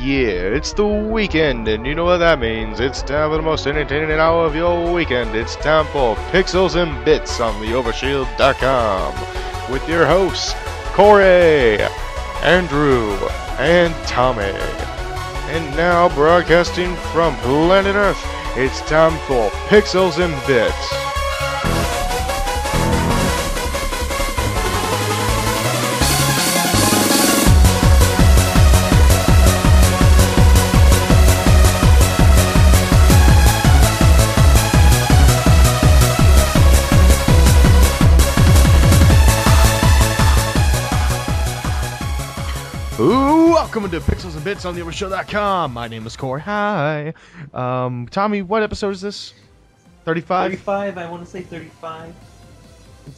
Yeah, it's the weekend, and you know what that means. It's time for the most entertaining hour of your weekend. It's time for Pixels and Bits on the Overshield.com with your hosts, Cory, Andrew, and Tommy. And now, broadcasting from planet Earth, it's time for Pixels and Bits. Welcome to Pixels and Bits on the Overshield.com. My name is Cory. Hi. Tommy, what episode is this? 35? 35, I want to say 35.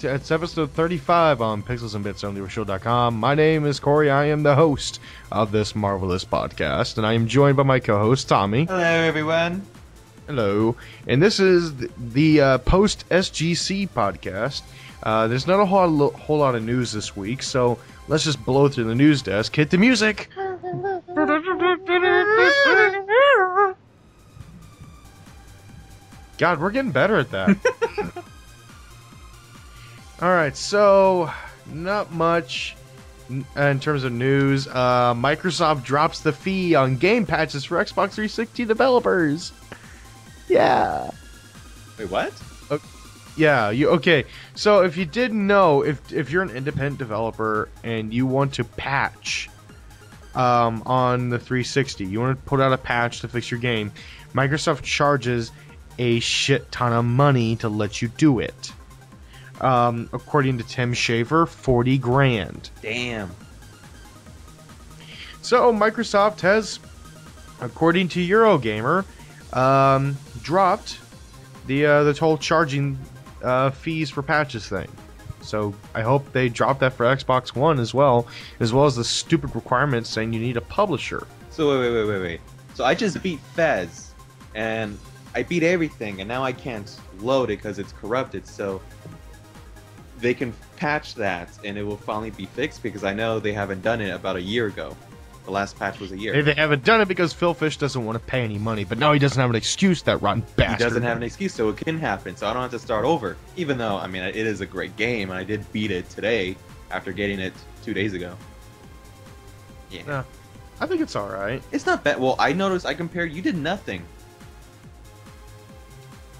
It's episode 35 on Pixels and Bits on the Overshield.com. My name is Cory. I am the host of this marvelous podcast, and I am joined by my co-host, Tommy. Hello, everyone. Hello. And this is the post-SGC podcast. There's not a whole lot of news this week, so let's just blow through the news desk. Hit the music. God, we're getting better at that. Alright, so not much in terms of news. Microsoft drops the fee on game patches for Xbox 360 developers. Yeah. Wait, what? Yeah, okay. So if you didn't know, if you're an independent developer and you want to patch on the 360, you want to put out a patch to fix your game, Microsoft charges a shit ton of money to let you do it. According to Tim Schafer, 40 grand. Damn. So Microsoft has, according to Eurogamer, dropped the whole charging fees for patches thing. So I hope they drop that for Xbox One as well as the stupid requirements saying you need a publisher. So wait. So I just beat Fez, and I beat everything, and now I can't load it because it's corrupted. So they can patch that, and it will finally be fixed, because I know they haven't done it about a year ago. The last patch was a year. They haven't done it because Phil Fish doesn't want to pay any money, but now he doesn't have an excuse, that rotten bastard. He doesn't have an excuse, so it can happen, so I don't have to start over. Even though, I mean, it is a great game, and I did beat it today after getting it 2 days ago. Yeah. I think it's alright. It's not bad. Well, I noticed, I compared, you did nothing.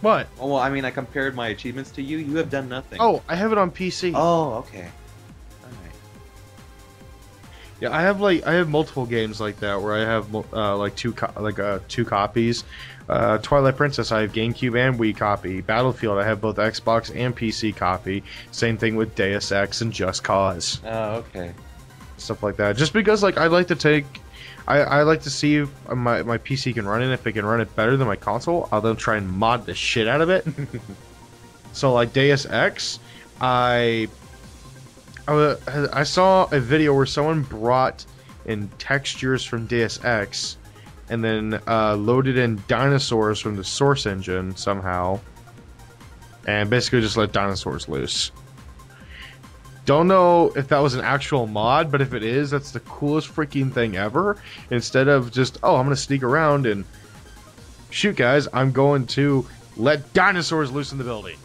What? Oh, well, I mean, I compared my achievements to you. You have done nothing. Oh, I have it on PC. Oh, okay. Alright. Yeah, I have multiple games like that where I have two copies. Twilight Princess, I have GameCube and Wii copy. Battlefield, I have both Xbox and PC copy. Same thing with Deus Ex and Just Cause. Oh, okay. Stuff like that. Just because, like, I like to see if my PC can run it. If it can run it better than my console, I'll then try and mod the shit out of it. So, like Deus Ex, I saw a video where someone brought in textures from Deus Ex and then loaded in dinosaurs from the source engine somehow, and basically just let dinosaurs loose. Don't know if that was an actual mod, but if it is, that's the coolest freaking thing ever. Instead of just, oh, I'm going to sneak around and shoot guys, I'm going to let dinosaurs loose in the building.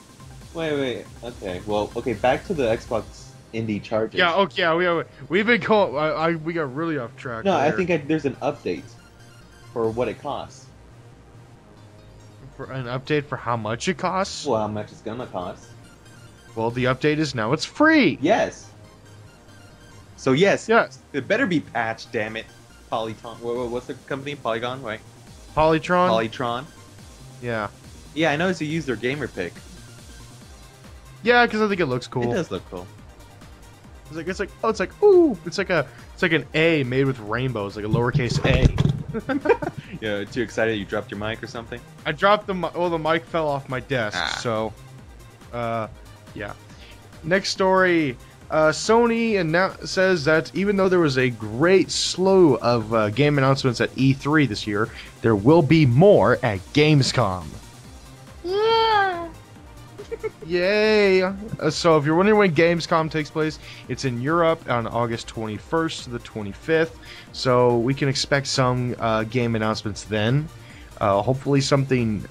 Wait. Okay, well, back to the Xbox Indie charges. Yeah, okay, we've been going, we got really off track. No, there. I think there's an update for what it costs. For an update for how much it costs? Well, how much it's gonna cost. Well, the update is now it's free. Yes. So yes. Yes. It better be patched, damn it. Polyton. What's the company? Polygon, right? Polytron? Yeah. Yeah. I noticed you use their gamer pick. Yeah, because I think it looks cool. It does look cool. It's like an A made with rainbows, like a lowercase A. Yeah, too excited you dropped your mic or something? I dropped the mic fell off my desk, so yeah. Next story. Sony says that even though there was a great slew of game announcements at E3 this year, there will be more at Gamescom. Yeah. Yay! So if you're wondering when Gamescom takes place, it's in Europe on August 21st to the 25th. So we can expect some game announcements then. Hopefully something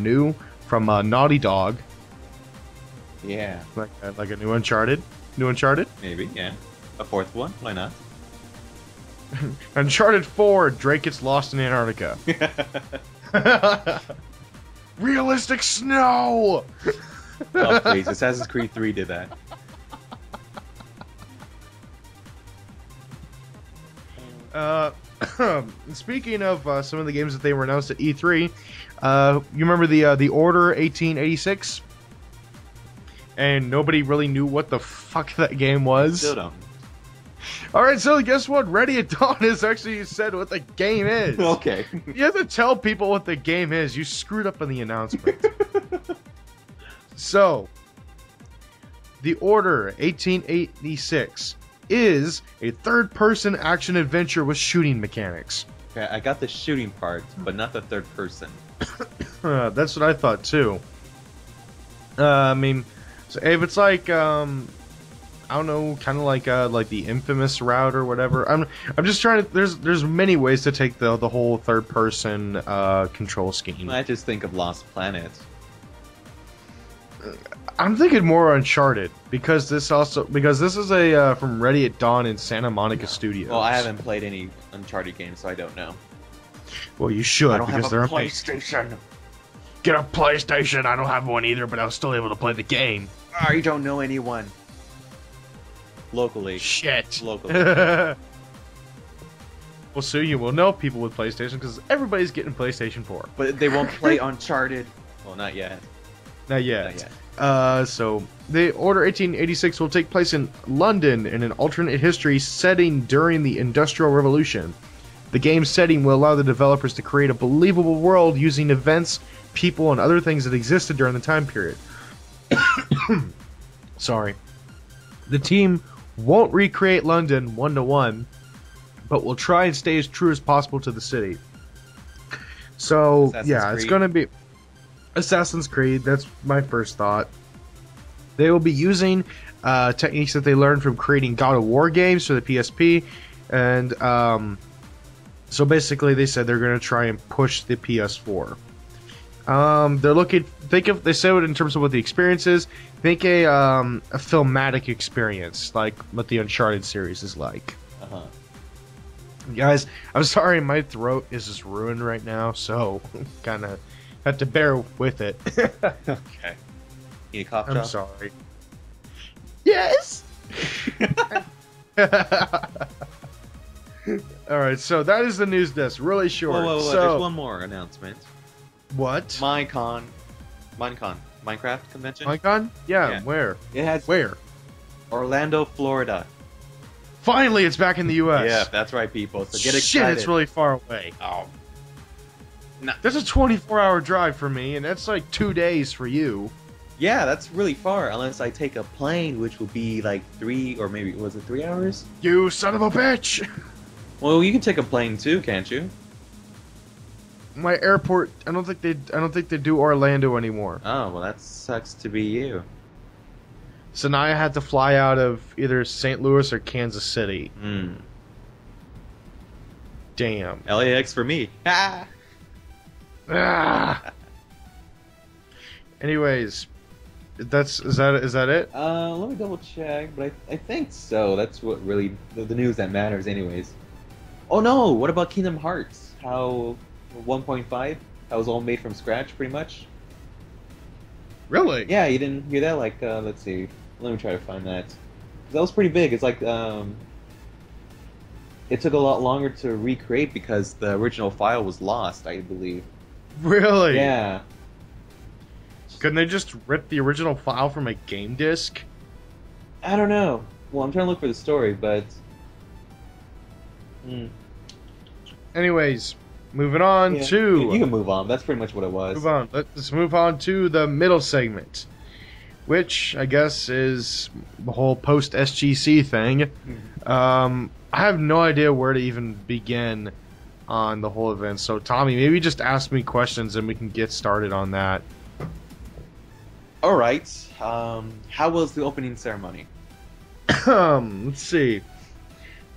new from Naughty Dog. Yeah. Like a new Uncharted. New Uncharted? Maybe, yeah. A fourth one? Why not? Uncharted 4, Drake gets lost in Antarctica. Realistic snow! Oh, please. Assassin's Creed 3 did that. Speaking of some of the games that they were announced at E3, you remember the Order 1886? And nobody really knew what the fuck that game was. Still don't. Alright, so guess what? Ready at Dawn has actually said what the game is. Okay. You have to tell people what the game is. You screwed up in the announcement. So, The Order 1886 is a third-person action adventure with shooting mechanics. Okay, I got the shooting part, but not the third person. That's what I thought too. I mean, so if it's like I don't know, kind of like the Infamous route or whatever. I'm just trying to. There's many ways to take the whole third-person control scheme. I just think of Lost Planet. I'm thinking more Uncharted because this is a from Ready at Dawn in Santa Monica Studios. Well, I haven't played any Uncharted games, so I don't know. Well, you should I don't because have they're a PlayStation. Get a PlayStation. I don't have one either, but I was still able to play the game. Oh, you don't know anyone. Locally. Shit. Locally. Well, soon you will know people with PlayStation because everybody's getting PlayStation 4. But they won't play Uncharted. Well, not yet. Not yet. Not yet. So, the Order 1886 will take place in London in an alternate history setting during the Industrial Revolution. The game's setting will allow the developers to create a believable world using events, people, and other things that existed during the time period. Sorry. The team won't recreate London one-to-one, but will try and stay as true as possible to the city. So, it's going to be Assassin's Creed. That's my first thought. They will be using techniques that they learned from creating God of War games for the PSP, and so basically they said they're going to try and push the PS4. They're looking. They say it in terms of what the experience is. Think a filmatic experience, like what the Uncharted series is like. Guys, I'm sorry, my throat is just ruined right now, so kind of have to bear with it. Okay. Need a cough I'm drop? sorry. Yes. All right, so that is the news desk. Really short. Whoa, So, there's one more announcement. what? Minecraft convention. Minecon? Yeah. Yeah. Where? It has Where? Orlando, Florida. Finally, it's back in the U.S. Yeah, that's right, people. So get excited. Shit, it's really far away. Oh. No. That's a 24-hour drive for me, and that's like 2 days for you. Yeah, that's really far. Unless I take a plane, which will be like 3 or maybe was it 3 hours? You son of a bitch! Well, you can take a plane too, can't you? My airport. I don't think they do Orlando anymore. Oh, well, that sucks to be you. So now I had to fly out of either St. Louis or Kansas City. Damn. LAX for me. Ah. Ah. Anyways, is that it? Let me double check, but I think so. That's what really the news that matters, anyways. Oh no! What about Kingdom Hearts? How 1.5? That was all made from scratch, pretty much. Really? Yeah, you didn't hear that? Like, let's see. Let me try to find that. That was pretty big. It's like it took a lot longer to recreate because the original file was lost, I believe. Really? Yeah. Couldn't they just rip the original file from a game disc? I don't know. Well, I'm trying to look for the story, but... Anyways, moving on to... You can move on. That's pretty much what it was. Move on. Let's move on to the middle segment, which I guess is the whole post-SGC thing. I have no idea where to even begin on the whole event. So, Tommy, maybe just ask me questions and we can get started on that. All right. How was the opening ceremony? Let's see.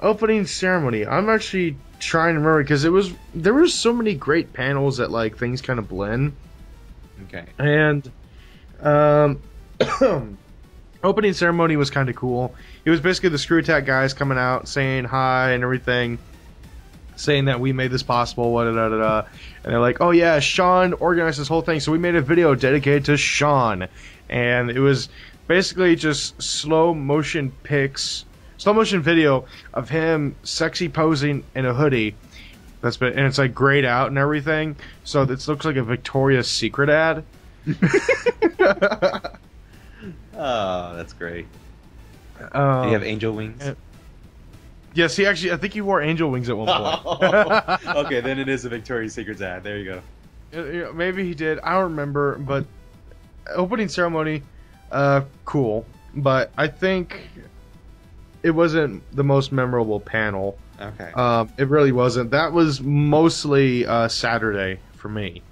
Opening ceremony. I'm actually trying to remember because there was so many great panels that like things kind of blend. Okay. And opening ceremony was kind of cool. It was basically the Screw Attack guys coming out saying hi and everything, saying that we made this possible, and they're like, oh yeah, Sean organized this whole thing, so we made a video dedicated to Sean. And it was basically just slow motion video of him sexy posing in a hoodie and it's like grayed out and everything, so this looks like a Victoria's Secret ad. Oh, that's great. Do you have angel wings? Yes, I think he wore angel wings at one point. Okay, then it is a Victoria's Secret ad. There you go. Maybe he did. I don't remember, but opening ceremony, cool. But I think it wasn't the most memorable panel. Okay. It really wasn't. That was mostly Saturday for me.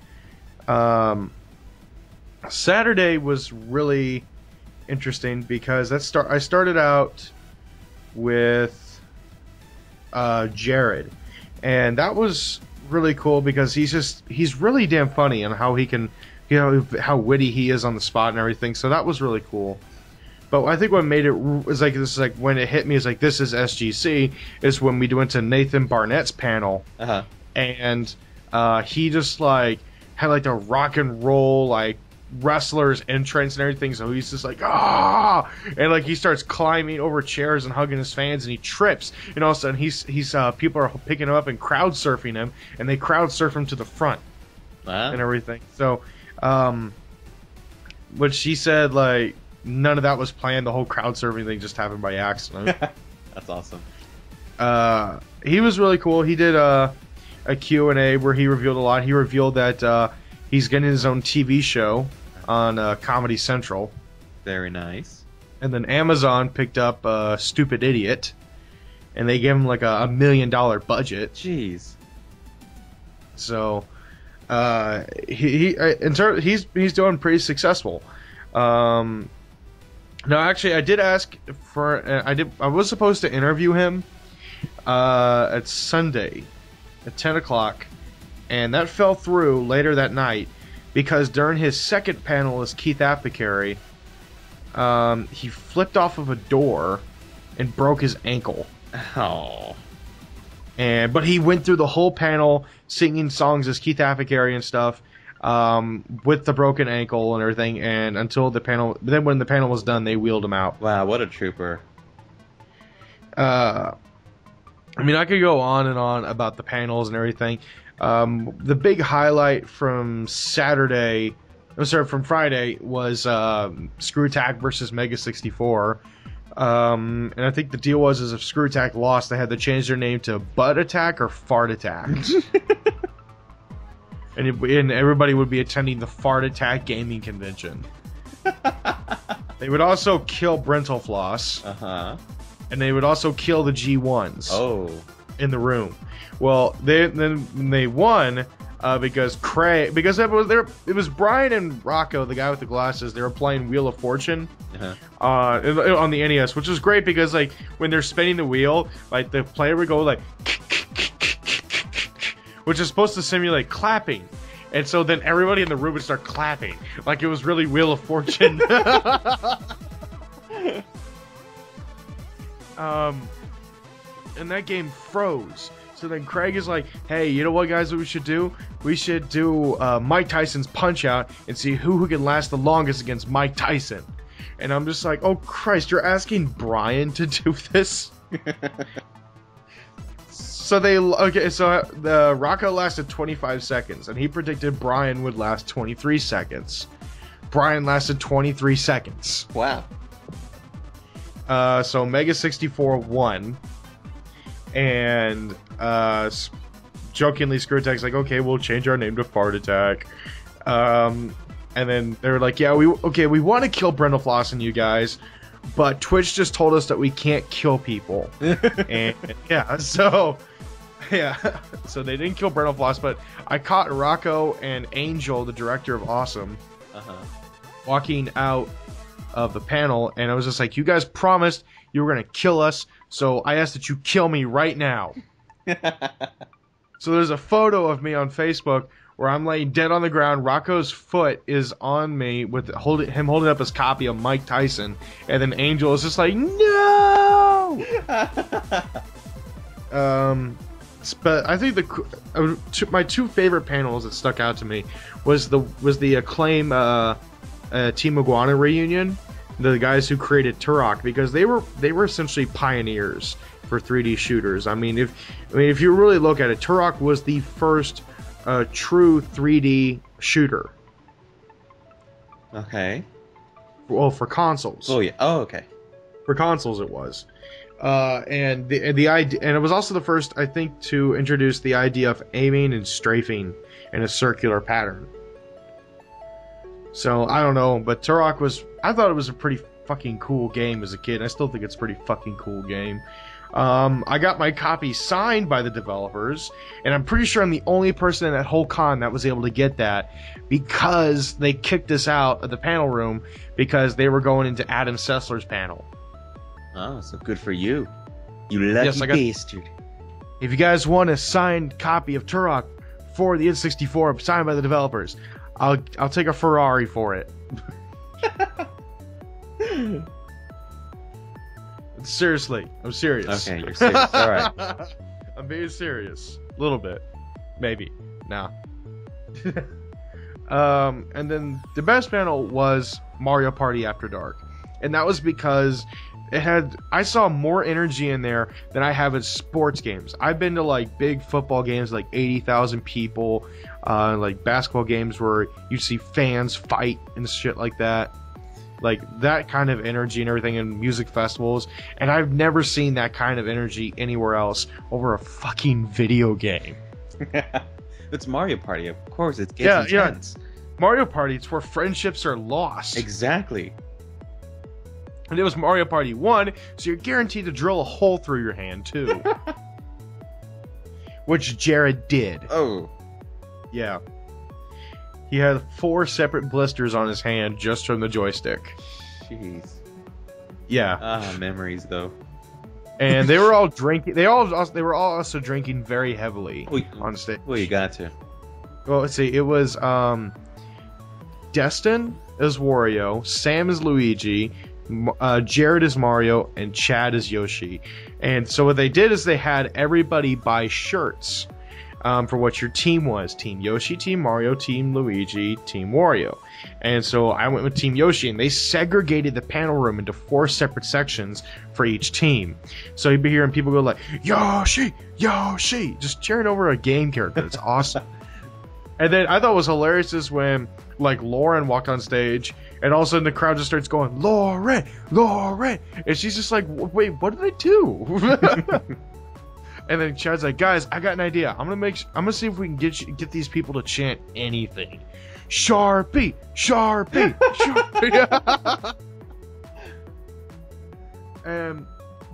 Saturday was really interesting because I started out with Jared, and that was really cool because he's really damn funny and how he can, how witty he is on the spot and everything. So that was really cool. But I think what made it was like this is like when it hit me is like this is SGC is when we went to Nathan Barnett's panel, and he just like had like the rock and roll like wrestlers entrance and everything, so he's just like and like he starts climbing over chairs and hugging his fans and he trips and all of a sudden he's people are picking him up and crowd surfing him and they crowd surf him to the front and everything. So but she said like none of that was planned, the whole crowd surfing thing just happened by accident. That's awesome. He was really cool. He did a Q&A where he revealed a lot. He revealed that he's getting his own TV show on Comedy Central. Very nice. And then Amazon picked up Stupid Idiot, and they gave him like a $1 million budget. Jeez. So he's doing pretty successful. No, actually, I did ask for. I was supposed to interview him at Sunday at 10 o'clock. And that fell through later that night because during his second panel as Keith Apicary, he flipped off of a door and broke his ankle. Oh. But he went through the whole panel singing songs as Keith Apicary and stuff with the broken ankle and everything. And until the panel, then when the panel was done, they wheeled him out. Wow, what a trooper. I mean, I could go on and on about the panels and everything. The big highlight from Friday was Screw Attack versus Mega 64. And I think the deal was if Screw Attack lost, they had to change their name to Butt Attack or Fart Attack. and everybody would be attending the Fart Attack gaming convention. They would also kill Brental Floss. And they would also kill the G1s. Oh. In the room. Well, they won because it was Brian and Rocco, the guy with the glasses. They were playing Wheel of Fortune on the NES, which is great because like when they're spinning the wheel, like the player would go like, which is supposed to simulate clapping, and so then everybody in the room would start clapping like it was really Wheel of Fortune. And that game froze. So then Craig is like, hey, you know what, guys, what we should do? We should do Mike Tyson's Punch-Out and see who can last the longest against Mike Tyson. And I'm just like, oh, Christ, you're asking Brian to do this? So the Rocco lasted 25 seconds, and he predicted Brian would last 23 seconds. Brian lasted 23 seconds. Wow. So Mega 64 won. And jokingly, Screw Attack's like, okay, we'll change our name to Fart Attack. And then they were like, yeah, we want to kill Brenda Floss and you guys, but Twitch just told us that we can't kill people. And so they didn't kill Brenda Floss, but I caught Rocco and Angel, the director of Awesome, walking out of the panel, and I was just like, you guys promised you were going to kill us, so I ask that you kill me right now. So there's a photo of me on Facebook where I'm laying dead on the ground. Rocco's foot is on me with him holding up his copy of Mike Tyson, and then Angel is just like, no! But I think my two favorite panels that stuck out to me was the Acclaim Team Iguana reunion, the guys who created Turok, because they were essentially pioneers for 3D shooters. I mean, if you really look at it, Turok was the first true 3D shooter. Okay. Well, for consoles. Oh yeah. Oh, okay. For consoles, it was. And the idea, and it was also the first, I think, to introduce the idea of aiming and strafing in a circular pattern. So I don't know, but Turok I thought it was a pretty fucking cool game as a kid. I still think it's a pretty fucking cool game. I got my copy signed by the developers, and I'm pretty sure I'm the only person in that whole con that was able to get that, because they kicked us out of the panel room because they were going into Adam Sessler's panel. Oh, so good for you. You lucky bastard. If you guys want a signed copy of Turok for the N64 signed by the developers, I'll take a Ferrari for it. Seriously, I'm serious. Okay, you're serious. All right. I'm being serious. A little bit. Maybe. Nah. And then the best panel was Mario Party After Dark. And that was because I saw more energy in there than I have in sports games. I've been to like big football games, like 80,000 people, like basketball games where you see fans fight and shit like that. Like that kind of energy and everything in music festivals, and I've never seen that kind of energy anywhere else over a fucking video game. It's Mario Party, of course. It gets intense. Yeah. Mario Party, it's where friendships are lost. Exactly. And it was Mario Party 1, so you're guaranteed to drill a hole through your hand, too. Which Jared did. Oh. Yeah. He had 4 separate blisters on his hand just from the joystick. Jeez. Yeah. Ah, memories, though. And they were all drinking. They were all also drinking very heavily on stage. Well, you got to. Well, let's see. It was Destin as Wario, Sam as Luigi, Jared as Mario, and Chad as Yoshi. And so what they did is they had everybody buy shirts for what your team was. Team Yoshi, Team Mario, Team Luigi, Team Wario. And so I went with Team Yoshi, and they segregated the panel room into 4 separate sections for each team. So you'd be hearing people go like, Yoshi, Yoshi, just cheering over a game character. It's awesome. And then I thought what was hilarious is when like Lauren walked on stage, and all of a sudden the crowd just starts going, Lauren, Lauren, and she's just like, wait, what did I do? And then Chad's like, guys, I got an idea. I'm gonna see if we can get these people to chant anything. Sharpie, Sharpie, Sharpie. And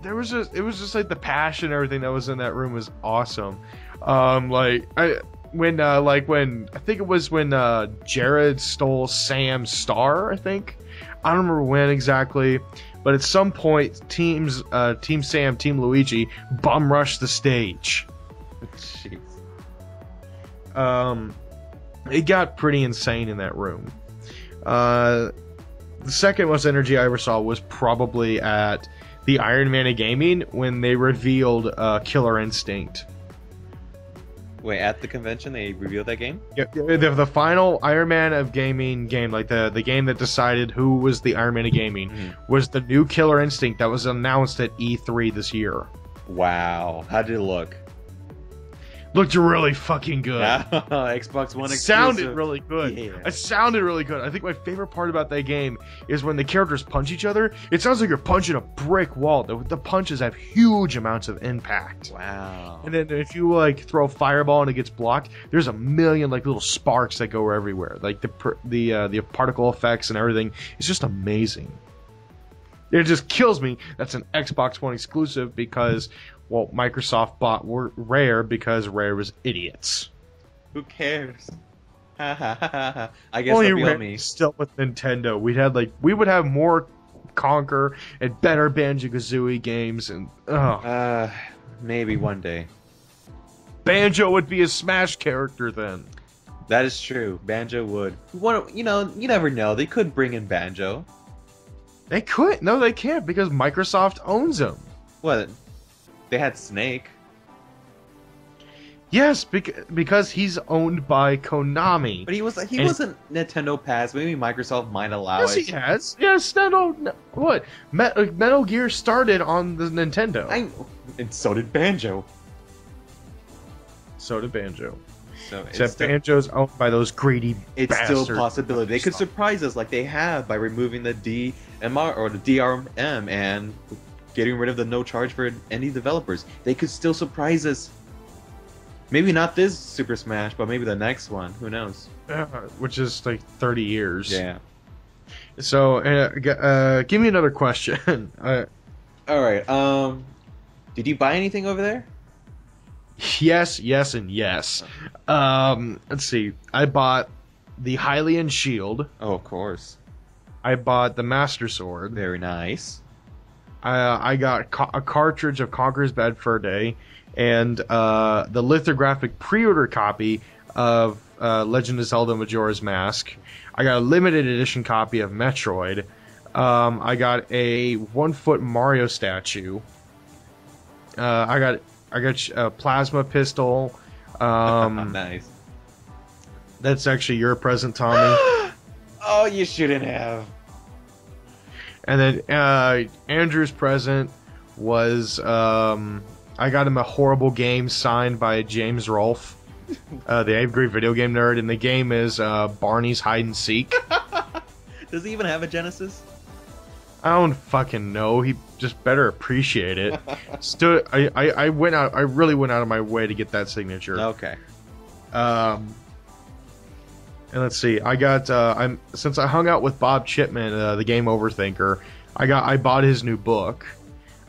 it was just like the passion and everything that was in that room was awesome. When I think it was when Jared stole Sam's star, I think. I don't remember when exactly, but at some point, Team Sam, Team Luigi bum rushed the stage. Jeez. It got pretty insane in that room. The second most energy I ever saw was probably at the Iron Man of Gaming when they revealed Killer Instinct. Wait, at the convention they revealed that game? Yeah, the final Iron Man of Gaming game, like the game that decided who was the Iron Man of Gaming, was the new Killer Instinct that was announced at E3 this year. Wow. How did it look? Looked really fucking good. Xbox One exclusive. Sounded really good. Yeah. It sounded really good. I think my favorite part about that game is when the characters punch each other, it sounds like you're punching a brick wall. The punches have huge amounts of impact. Wow. And then if you like throw a fireball and it gets blocked, there's a million like little sparks that go everywhere. Like the particle effects and everything. It's just amazing. It just kills me that's an Xbox One exclusive because, well, Microsoft bought Rare because Rare was idiots. Who cares? I guess Only that'll be on Randy me. still with Nintendo. We would have more Conquer and better Banjo-Kazooie games, and Maybe one day. Banjo would be a Smash character then. That is true. Banjo would. You never know. They could bring in Banjo. They could. No, they can't because Microsoft owns them. What? They had Snake. Yes, because he's owned by Konami. But he wasn't Nintendo Pass. Maybe Microsoft might allow Yes, it. he has. Yes, what? Metal Gear started on the Nintendo. And so did Banjo. So did Banjo. So Except Banjo's owned by those greedy it's bastards. still a possibility. They could surprise us like they have by removing the DMR or the DRM and getting rid of the no charge for indie developers. They could still surprise us. Maybe not this Super Smash, but maybe the next one. Who knows? Which is like 30 years. Yeah. So, give me another question. All right. Did you buy anything over there? Yes, and yes. Let's see. I bought the Hylian Shield. Oh, of course. I bought the Master Sword. Very nice. I got a cartridge of Conqueror's Bad Fur Day, and the lithographic pre-order copy of Legend of Zelda Majora's Mask. I got a limited edition copy of Metroid. I got a 1-foot Mario statue. I got a plasma pistol. Nice. That's actually your present, Tommy. Oh, you shouldn't have. And then Andrew's present was I got him a horrible game signed by James Rolfe, the angry video game nerd, and the game is Barney's Hide and Seek. Does he even have a Genesis? I don't fucking know. He just better appreciate it. I went out. I really went out of my way to get that signature. Okay. And let's see. I got since I hung out with Bob Chipman, the Game Overthinker. I bought his new book,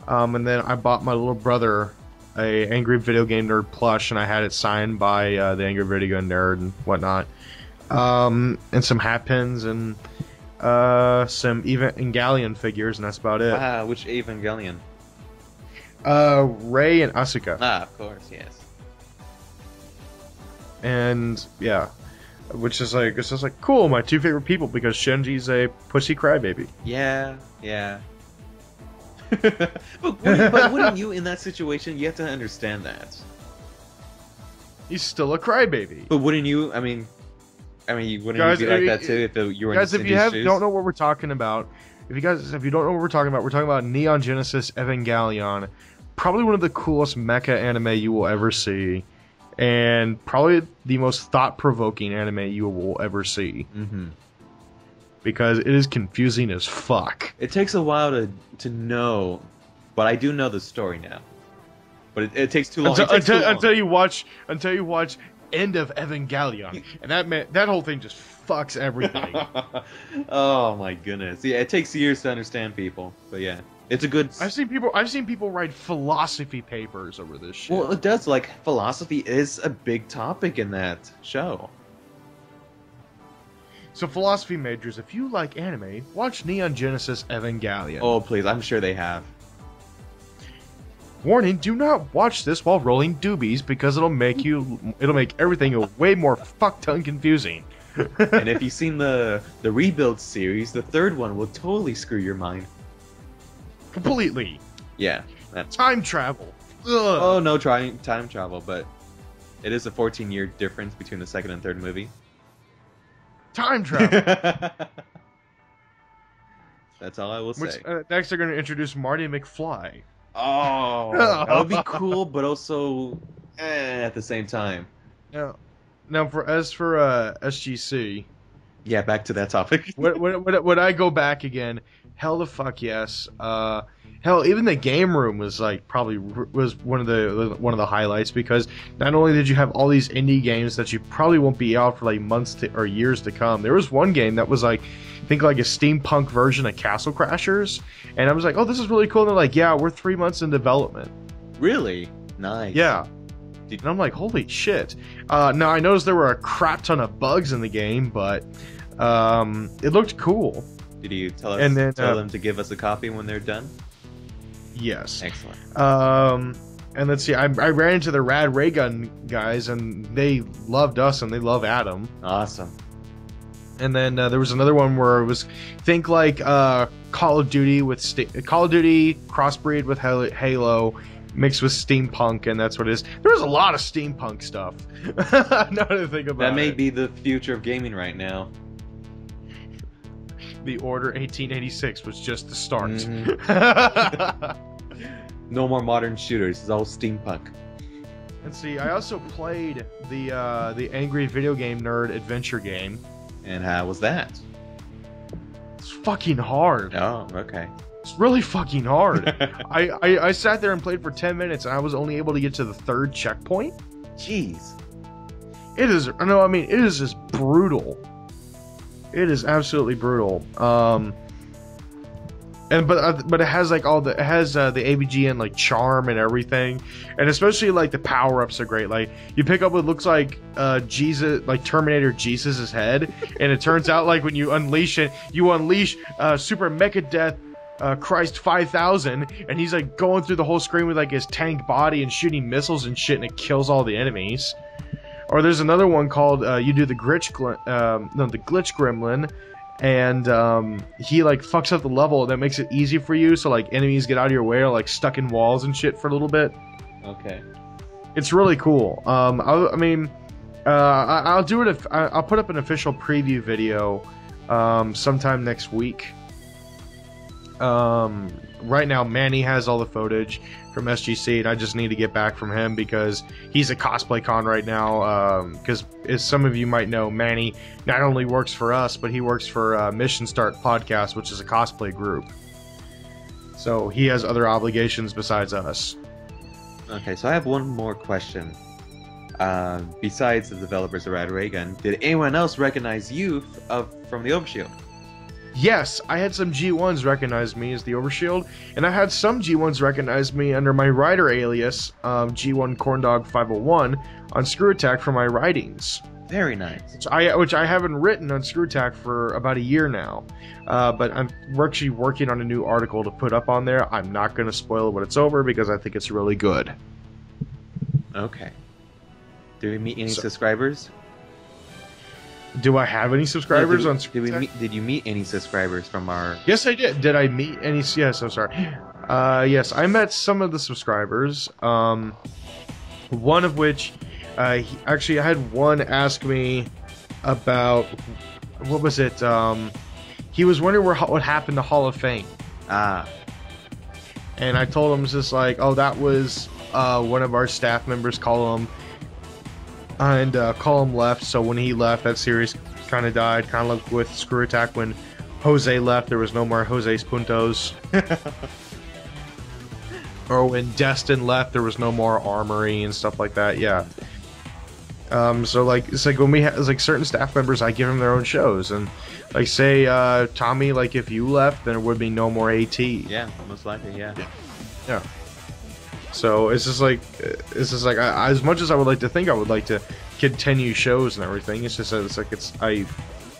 and then I bought my little brother a Angry Video Game Nerd plush, and I had it signed by the Angry Video Game Nerd and whatnot, and some hat pins and some Evangelion figures, and that's about it. Which Evangelion? Rei and Asuka. Of course, yes. And yeah. Which is like, it's just like, cool, my two favorite people, because Shinji's a pussy crybaby. Yeah. but wouldn't you, in that situation, you have to understand that. He's still a crybaby. But wouldn't you, I mean, wouldn't you be like that too if you were guys, in if you shoes? don't know what we're talking about, if you don't know what we're talking about Neon Genesis Evangelion, probably one of the coolest mecha anime you will ever see. And probably the most thought-provoking anime you will ever see. Mm-hmm. Because it is confusing as fuck. It takes a while to know, but I do know the story now. But it takes too long. Until you watch End of Evangelion, and that whole thing just fucks everything. Oh my goodness! Yeah, it takes years to understand people, but yeah. It's a good. I've seen people write philosophy papers over this shit. Well, it does. Like, philosophy is a big topic in that show. So, philosophy majors, if you like anime, watch Neon Genesis Evangelion. Oh, please! I'm sure they have. Warning: do not watch this while rolling doobies because it'll make everything way more fuck-ton confusing. And if you've seen the Rebuild series, the third one will totally screw your mind. Completely. Yeah. Time travel. Ugh. Oh, no time travel, but it is a 14-year difference between the second and third movie. Time travel. That's all I will say. Next, they're going to introduce Marty McFly. Oh, that would be cool, but also at the same time. Now as for SGC. Yeah, back to that topic. Would I go back again? Hell the fuck yes. Hell, even the game room was like probably was one of the highlights, because not only did you have all these indie games that you probably won't be out for like months or years to come. There was one game that was like, I think like a steampunk version of Castle Crashers, and I was like, oh, this is really cool. And they're like, yeah, we're 3 months in development. Really? Nice. Yeah. And I'm like, holy shit. Now, I noticed there were a crap ton of bugs in the game, but it looked cool. Did you tell us? And then, tell them to give us a copy when they're done? Yes. Excellent. And let's see, I ran into the Rad Ray Gun guys, and they loved us, and they love Adam. Awesome. And then there was another one where it was, think like Call of Duty with Call of Duty crossbreed with Halo mixed with steampunk, and that's what it is. There was a lot of steampunk stuff. Now that I think about it. That may be the future of gaming right now. The Order 1886 was just the start. No more modern shooters. It's all steampunk. Let's see. I also played the Angry Video Game Nerd adventure game. And how was that? It's fucking hard. Oh, okay. It's really fucking hard. I sat there and played for 10 minutes, and I was only able to get to the 3rd checkpoint. Jeez. It is. No, I mean, it is just brutal. It is absolutely brutal. But it has like the ABG and like charm and everything, and especially like the power ups are great. Like you pick up what looks like Jesus, like Terminator Jesus's head, and it turns out like when you unleash it, you unleash Super Mecha Death Christ 5000, and he's like going through the whole screen with like his tank body and shooting missiles and shit, and it kills all the enemies. Or there's another one called you do the Glitch Gremlin, and he like fucks up the level that makes it easy for you, so like enemies get out of your way or like stuck in walls and shit for a little bit. Okay. It's really cool. I'll do it if I'll put up an official preview video sometime next week. Right now Manny has all the footage from SGC, and I just need to get back from him because he's at Cosplay Con right now. Because as some of you might know, Manny not only works for us, but he works for Mission Start Podcast, which is a cosplay group. So he has other obligations besides us. Okay, so I have one more question. Besides the developers of Rad Ray Gun, did anyone else recognize you from the Overshield? Yes, I had some G1s recognize me as the Overshield, and I had some G1s recognize me under my writer alias, G1 Corndog 501, on Screw Attack for my writings. Very nice. Which I haven't written on Screw Attack for about a year now, but we're actually working on a new article to put up on there. I'm not going to spoil it when it's over because I think it's really good. Okay. Did we meet any subscribers? Do I have any subscribers on Screw Attack? Did you meet any subscribers from our... Yes, I did. Did I meet any... Yes, I'm sorry. Yes, I met some of the subscribers. One of which... actually, I had one ask me about... What was it? He was wondering what happened to Hall of Fame. Ah. And I told him just like, oh, that was one of our staff members, Colum. And Colum left, so when he left, that series kind of died. Kind of like with Screw Attack, when Jose left, there was no more Jose's Puntos. Or when Destin left, there was no more Armory and stuff like that. Yeah. So like it's like when we have like certain staff members, I give them their own shows, and like say Tommy, like if you left, there would be no more AT. Yeah, most likely. Yeah. Yeah. So it's just like I, as much as I would like to think I would like to continue shows and everything, it's just it's like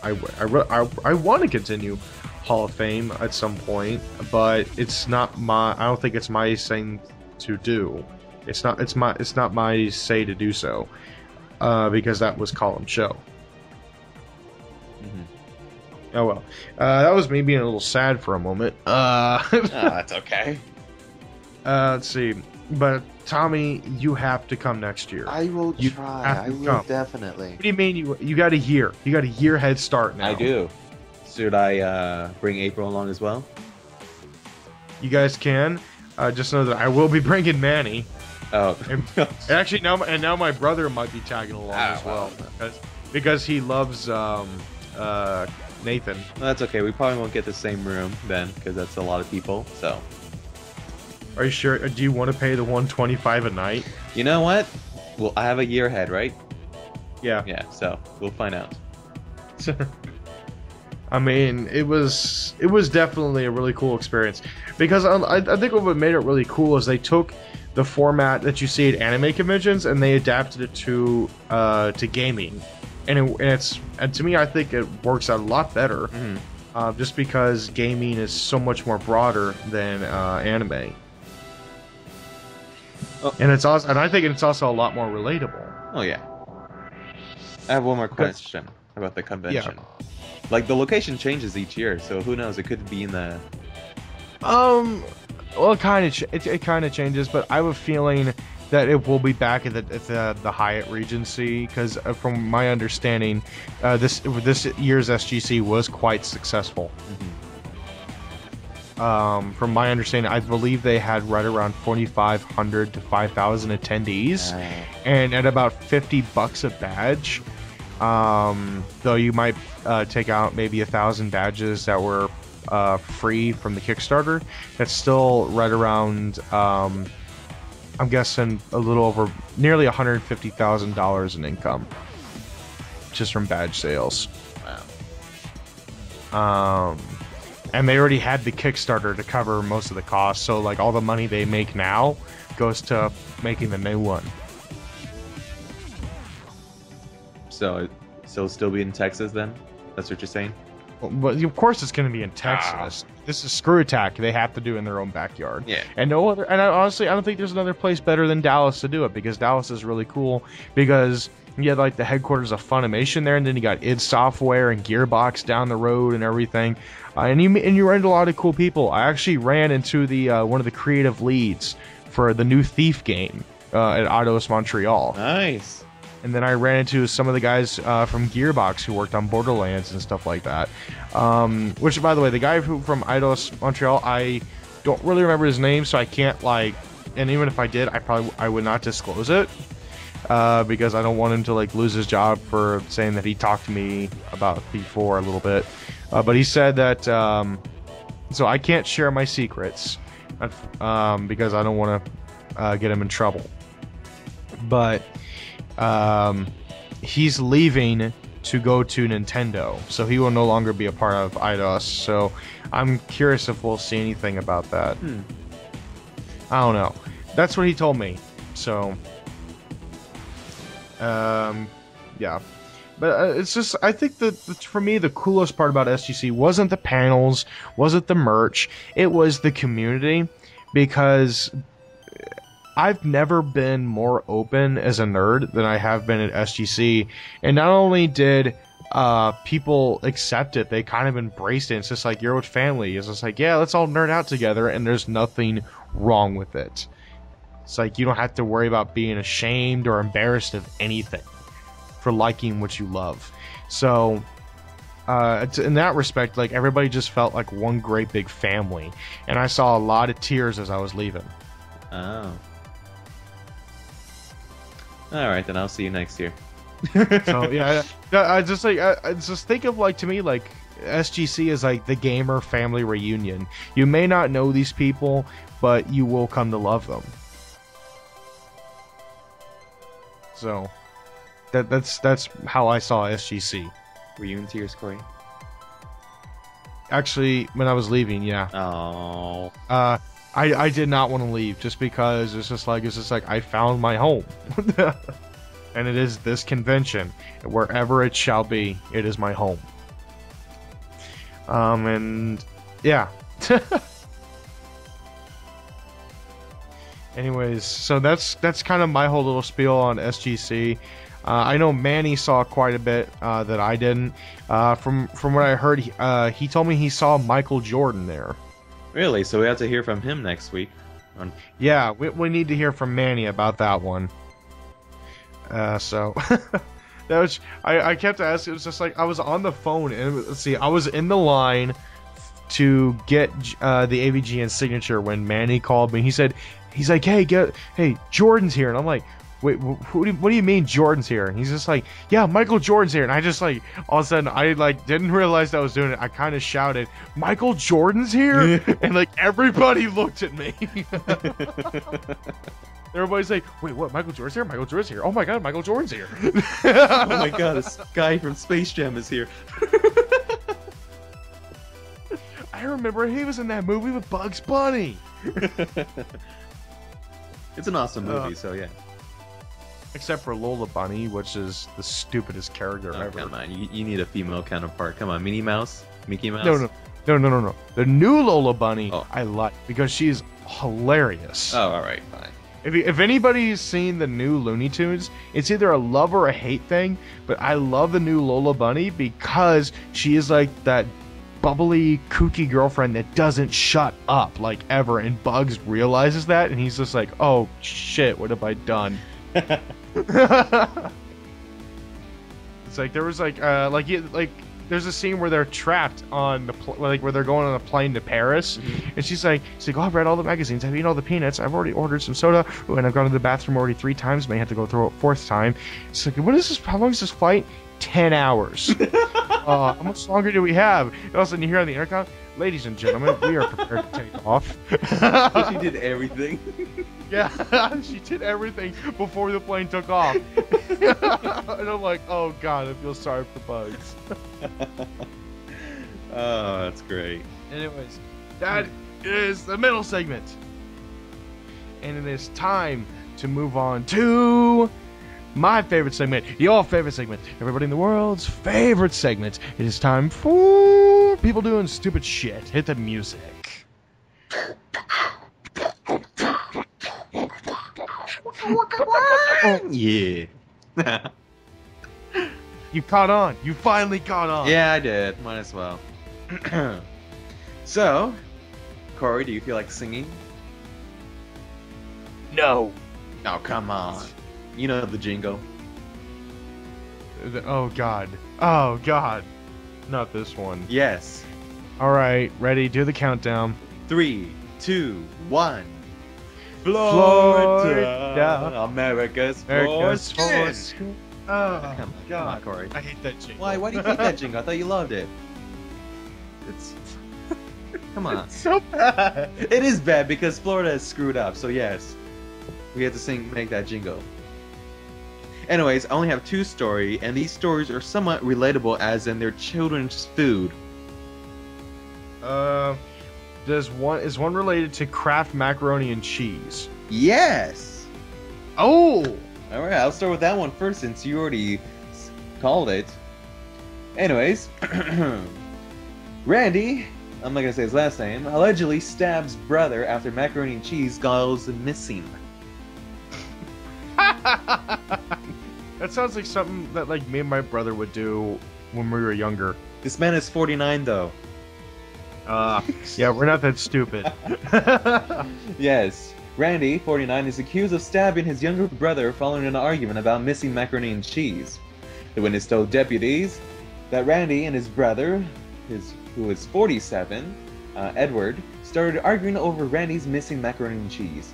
I want to continue Hall of Fame at some point, but it's not my. I don't think it's my thing to do. It's not my say to do so, because that was Column's show. Mm-hmm. Oh well, that was me being a little sad for a moment. That's okay. Let's see. But Tommy, you have to come next year. I will try. I will definitely. What do you mean you got a year? You got a year head start now. I do. Should I bring April along as well? You guys can. Just know that I will be bringing Manny. Oh. And actually now my brother might be tagging along as well because he loves Nathan. Well, that's okay. We probably won't get the same room then because that's a lot of people. So. Are you sure? Do you want to pay the $125 a night? You know what? Well, I have a year ahead, right? Yeah. Yeah. So we'll find out. I mean, it was definitely a really cool experience because I think what made it really cool is they took the format that you see at anime conventions, and they adapted it to gaming, and to me, I think it works out a lot better, just because gaming is so much more broader than anime. Oh. And I think it's also a lot more relatable. Oh yeah. I have one more question about the convention. Like, the location changes each year, so who knows? It could be in the... Well, it kind of changes, but I have a feeling that it will be back at the Hyatt Regency, because from my understanding, this year's SGC was quite successful. From my understanding, I believe they had right around 4,500 to 5,000 attendees, and at about $50 a badge. Though you might take out maybe 1,000 badges that were free from the Kickstarter. That's still right around, I'm guessing, a little over nearly $150,000 in income just from badge sales. Wow. And they already had the Kickstarter to cover most of the costs, so like all the money they make now goes to making the new one. So it'll still be in Texas then? That's what you're saying? Well, of course it's going to be in Texas. This is Screw Attack. They have to do it in their own backyard. Yeah. And no other. And honestly, I don't think there's another place better than Dallas to do it, because Dallas is really cool, because you had like the headquarters of Funimation there, and then you got id Software and Gearbox down the road and everything. And you ran into a lot of cool people. I actually ran into the one of the creative leads for the new Thief game at Eidos Montreal. Nice. And then I ran into some of the guys from Gearbox who worked on Borderlands and stuff like that. Which, by the way, the guy from Eidos Montreal, I don't really remember his name, so I can't like. And even if I did, I would not disclose it because I don't want him to like lose his job for saying that he talked to me about before a little bit. But he said that so I can't share my secrets because I don't want to get him in trouble. But he's leaving to go to Nintendo, so he will no longer be a part of Eidos. So I'm curious if we'll see anything about that. I don't know. That's what he told me. So yeah. But it's just, I think that for me, the coolest part about SGC wasn't the panels, wasn't the merch, it was the community, because I've never been more open as a nerd than I have been at SGC. And not only did people accept it, they kind of embraced it. It's just like, you're with family. It's just like, yeah, let's all nerd out together, and there's nothing wrong with it. It's like, you don't have to worry about being ashamed or embarrassed of anything for liking what you love. So in that respect, like, everybody just felt like one great big family, and I saw a lot of tears as I was leaving. Oh. All right, then I'll see you next year. So yeah, I just like, I just think of, like, to me, like, SGC is like the gamer family reunion. You may not know these people, but you will come to love them. So that's how I saw SGC. Were you in tears, Cory? Actually, when I was leaving, yeah. Oh. I did not want to leave, just because it's just like I found my home. And it is this convention. Wherever it shall be, it is my home. And yeah. Anyways, so that's kind of my whole little spiel on SGC. I know Manny saw quite a bit that I didn't. From what I heard, he told me he saw Michael Jordan there. Really? So we have to hear from him next week. Yeah, we need to hear from Manny about that one. So that was, I kept asking. It was just like, I was on the phone, and let's see, I was in the line to get the AVGN signature when Manny called me. He's like, hey, Jordan's here, and I'm like, wait, what do you mean Jordan's here? And he's just like, yeah, Michael Jordan's here. And I just, like, all of a sudden, I, like, didn't realize I was doing it. I kind of shouted, Michael Jordan's here? And, like, everybody looked at me. Everybody's like, wait, what, Michael Jordan's here? Michael Jordan's here. Oh my god, Michael Jordan's here. Oh my god, this guy from Space Jam is here. I remember he was in that movie with Bugs Bunny. It's an awesome movie, so yeah. Except for Lola Bunny, which is the stupidest character Oh, ever. come on, you need a female counterpart. Come on, Minnie Mouse, Mickey Mouse. No. The new Lola Bunny Oh. I like because she's hilarious. Oh, all right, fine. If anybody's seen the new Looney Tunes, it's either a love or a hate thing. But I love the new Lola Bunny because she is like that bubbly, kooky girlfriend that doesn't shut up like ever. And Bugs realizes that, and he's just like, "Oh shit, what have I done?" It's like there was like there's a scene where they're trapped on the where they're going on a plane to Paris, and she's like, "Oh, I've read all the magazines, I've eaten all the peanuts, I've already ordered some soda, and I've gone to the bathroom already 3 times, may have to go through it 4th time." It's like, "What is this? How long is this flight?" 10 hours. How much longer do we have? And all of a sudden you hear on the intercom, "Ladies and gentlemen, we are prepared to take off." So she did everything. Yeah, she did everything before the plane took off. And I'm like, oh god, I feel sorry for Bugs. Oh, that's great. Anyways, that is the middle segment. And it is time to move on to my favorite segment, your favorite segment, everybody in the world's favorite segment. It is time for people doing stupid shit. Hit the music. Yeah. You caught on. You finally caught on. Yeah, I did. Might as well. So, Cory, do you feel like singing? No. Oh, come on. You know the jingle. Oh god. Oh god. Not this one. Yes. Alright, ready? Do the countdown. 3, 2, 1. Florida. America's America's foreskin. Oh, Come on, god. Cory. I hate that jingle. Why do you hate that jingle? I thought you loved it. It's... Come on. It's so bad. It is bad because Florida is screwed up, so yes. We have to make that jingle. Anyways, I only have 2 stories, and these stories are somewhat relatable as in they're children's food. Is one related to Kraft macaroni and cheese? Yes! Oh! Alright, I'll start with that one first since you already called it. Anyways, Randy, I'm not gonna say his last name, allegedly stabs brother after macaroni and cheese goes missing. That sounds like something that like me and my brother would do when we were younger. This man is 49 though. Yeah, we're not that stupid. Yes. Randy, 49, is accused of stabbing his younger brother following an argument about missing macaroni and cheese. The witness told deputies that Randy and his brother, who is 47, Edward, started arguing over Randy's missing macaroni and cheese.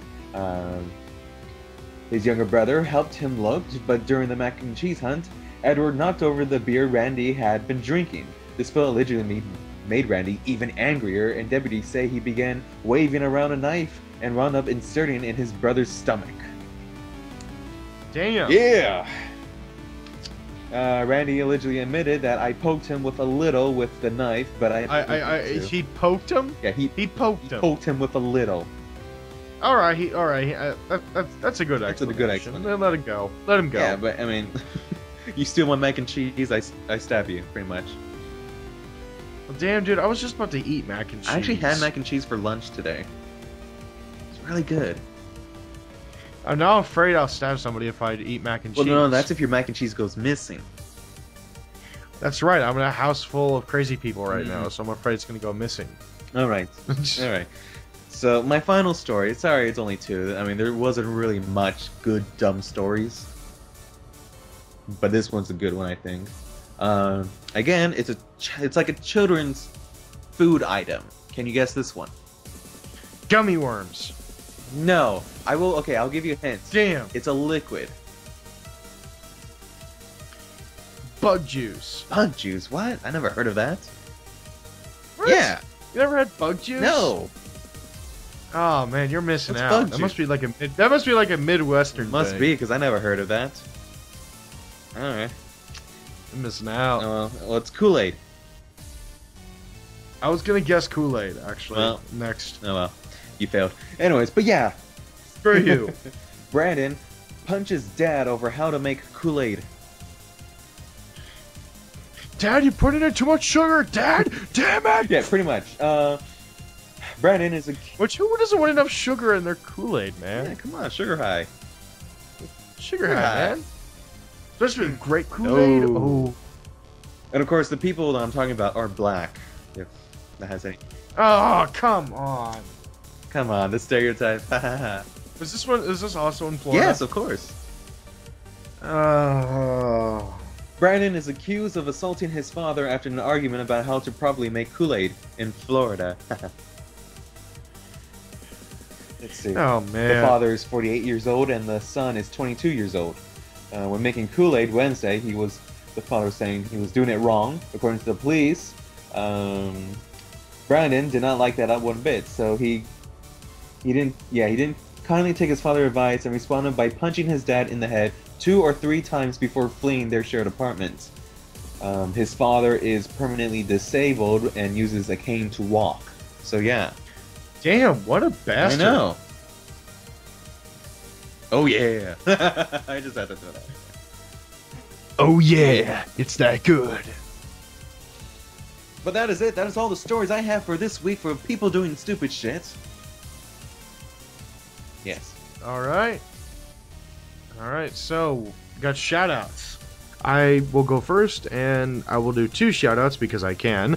His younger brother helped him look, but during the mac and cheese hunt, Edward knocked over the beer Randy had been drinking. The spill allegedly made Randy even angrier, and deputies say he began waving around a knife and wound up inserting in his brother's stomach. Damn. Yeah! Randy allegedly admitted that I poked him with a little with the knife, but He poked him? Yeah, he poked him. poked him with a little. Alright, that's a good explanation. That's a good explanation. Then let him go. Let him go. Yeah, but I mean, you steal my mac and cheese, I stab you, pretty much. Well, damn, dude, I was just about to eat mac and cheese. I actually had mac and cheese for lunch today. It's really good. I'm now afraid I'll stab somebody if I eat mac and cheese. Well, no, that's if your mac and cheese goes missing. That's right. I'm in a house full of crazy people right now, so I'm afraid it's going to go missing. All right. All right. So, my final story. Sorry, it's only 2. I mean, there wasn't really much good dumb stories. But this one's a good one, I think. Again, it's like a children's food item. Can you guess this one? Gummy worms. No. I will. Okay, I'll give you a hint. Damn. It's a liquid. Bug juice. Bug juice? What? I never heard of that. What? Yeah. You never had bug juice? No. Oh man, you're missing What's out. bug That juice? must be like a Midwestern Must thing. be, because I never heard of that. Alright. I'm missing out. Well, it's Kool-Aid. I was gonna guess Kool-Aid actually. Well. Next. Oh well. You failed. Anyways, but yeah. Screw you. Brandon punches dad over how to make Kool-Aid. Dad, you put in too much sugar. Dad, damn it. Yeah, pretty much. Brandon is a... Which, who doesn't want enough sugar in their Kool-Aid, man? Yeah, come on, sugar high. Sugar high, man. Especially with great Kool-Aid. No. Oh. And of course, the people that I'm talking about are black. If that has any... Oh, come on. Come on, the stereotype. Is this also in Florida? Yes, of course. Oh. Brandon is accused of assaulting his father after an argument about how to properly make Kool-Aid in Florida. Let's see. Oh, man. The father is 48 years old and the son is 22 years old. When making Kool-Aid Wednesday, the father was saying he was doing it wrong. According to the police, Brandon did not like that one bit, so he didn't kindly take his father's advice and responded by punching his dad in the head 2 or 3 times before fleeing their shared apartment. His father is permanently disabled and uses a cane to walk. So yeah. Damn, what a bastard. I know. Oh yeah. I just had to throw that. Oh yeah, it's that good. But that is it. That is all the stories I have for this week for people doing stupid shit. Yes. Alright, so we got shoutouts. I will go first, and I will do 2 shoutouts because I can.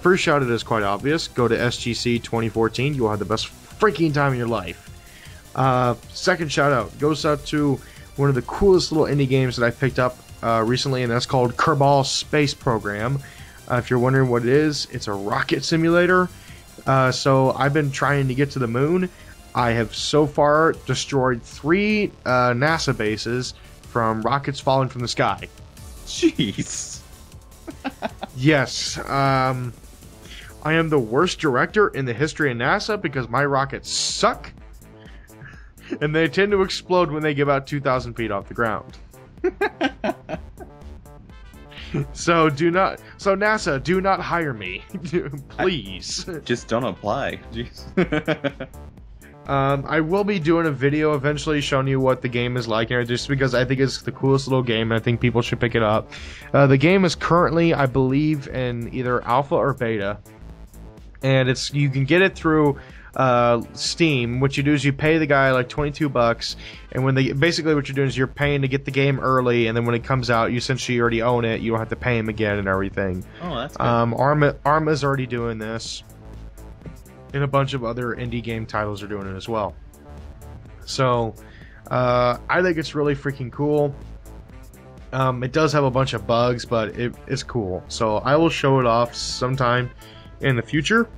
First shoutout is quite obvious. Go to SGC 2014. You will have the best freaking time of your life. Second shoutout goes out to one of the coolest little indie games that I picked up recently, and that's called Kerbal Space Program. If you're wondering what it is, it's a rocket simulator. So I've been trying to get to the moon. I have so far destroyed 3 NASA bases from rockets falling from the sky. Jeez. Yes. I am the worst director in the history of NASA because my rockets suck. And they tend to explode when they get about 2,000 feet off the ground. So NASA, do not hire me. Please. Just don't apply. Jeez. I will be doing a video eventually showing you what the game is like, just because I think it's the coolest little game, and I think people should pick it up. The game is currently, I believe, in either alpha or beta, and you can get it through Steam. What you do is you pay the guy like $22, and basically what you're doing is you're paying to get the game early, and then when it comes out, you essentially already own it. You don't have to pay him again and everything. Oh, that's good. Arma's already doing this. And a bunch of other indie game titles are doing it as well. So, I think it's really freaking cool. It does have a bunch of bugs, but it's cool. So, I will show it off sometime in the future.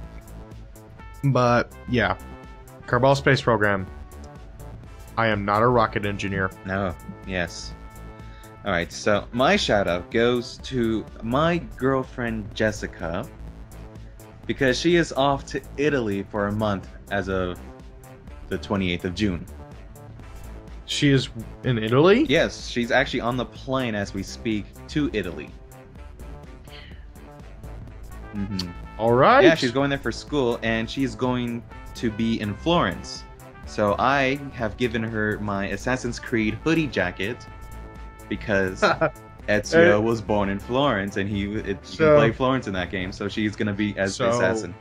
But, yeah. Kerbal Space Program. I am not a rocket engineer. No. Yes. Alright, so my shout out goes to my girlfriend Jessica. Because she is off to Italy for a month as of the 28th of June. She is in Italy? Yes, she's actually on the plane as we speak to Italy. Alright. Yeah, she's going there for school, and she's going to be in Florence. So I have given her my Assassin's Creed hoodie jacket because Ezio was born in Florence, and he played Florence in that game, so she's gonna be as the assassin.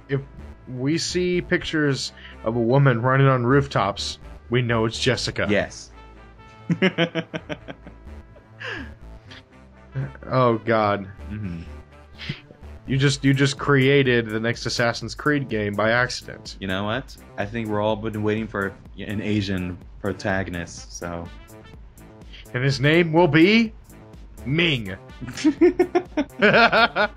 If we see pictures of a woman running on rooftops, we know it's Jessica. Yes. Oh God. You just created the next Assassin's Creed game by accident. You know what? I think we're all been waiting for an Asian protagonist, so. And his name will be Ming. I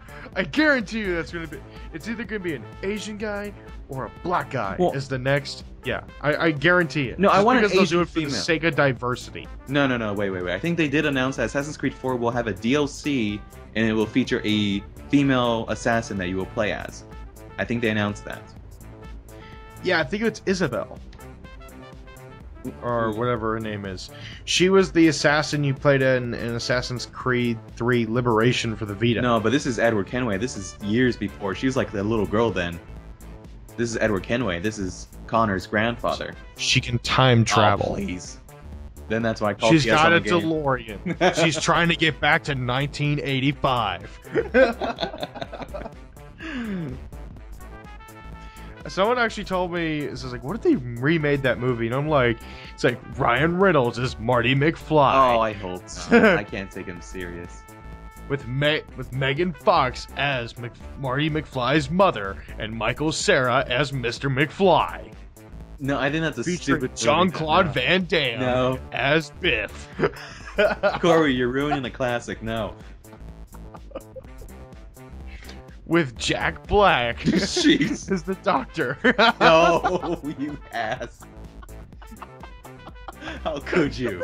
guarantee you that's gonna be. It's either gonna be an Asian guy or a black guy as the next. Yeah, I guarantee it. No, I want an Asian they'll do it for female. the sake of diversity. No, wait. I think they did announce that Assassin's Creed 4 will have a DLC, and it will feature a female assassin that you will play as. I think they announced that. Yeah, I think it's Isabel. Or whatever her name is. She was the assassin you played in Assassin's Creed 3 Liberation for the Vita. No, but this is Edward Kenway. This is years before. She was like the little girl then. This is Edward Kenway. This is Connor's grandfather. She can time travel. Oh, please. Then that's why I call She's PS got on a the game. DeLorean. She's trying to get back to 1985. Someone actually told me, it's like, what if they remade that movie? And I'm like, it's like Ryan Reynolds as Marty McFly. Oh, I hope not. I can't take him serious. With Megan Fox as Marty McFly's mother and Michael Cera as Mr. McFly. No, I think that's a Featuring stupid Jean-Claude movie. Van Damme No. as Biff. Cory, you're ruining the classic. No. With Jack Black Jeez. as the doctor. No, you ass. How could you?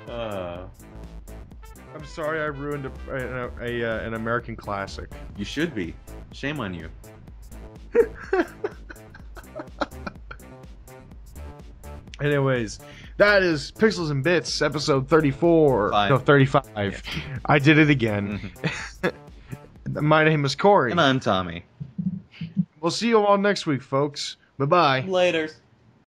I'm sorry I ruined an American classic. You should be. Shame on you. Anyways, that is Pixels and Bits, episode 34. Five. No, 35. Yeah. I did it again. My name is Cory. And I'm Tommy. We'll see you all next week, folks. Bye-bye. Laters.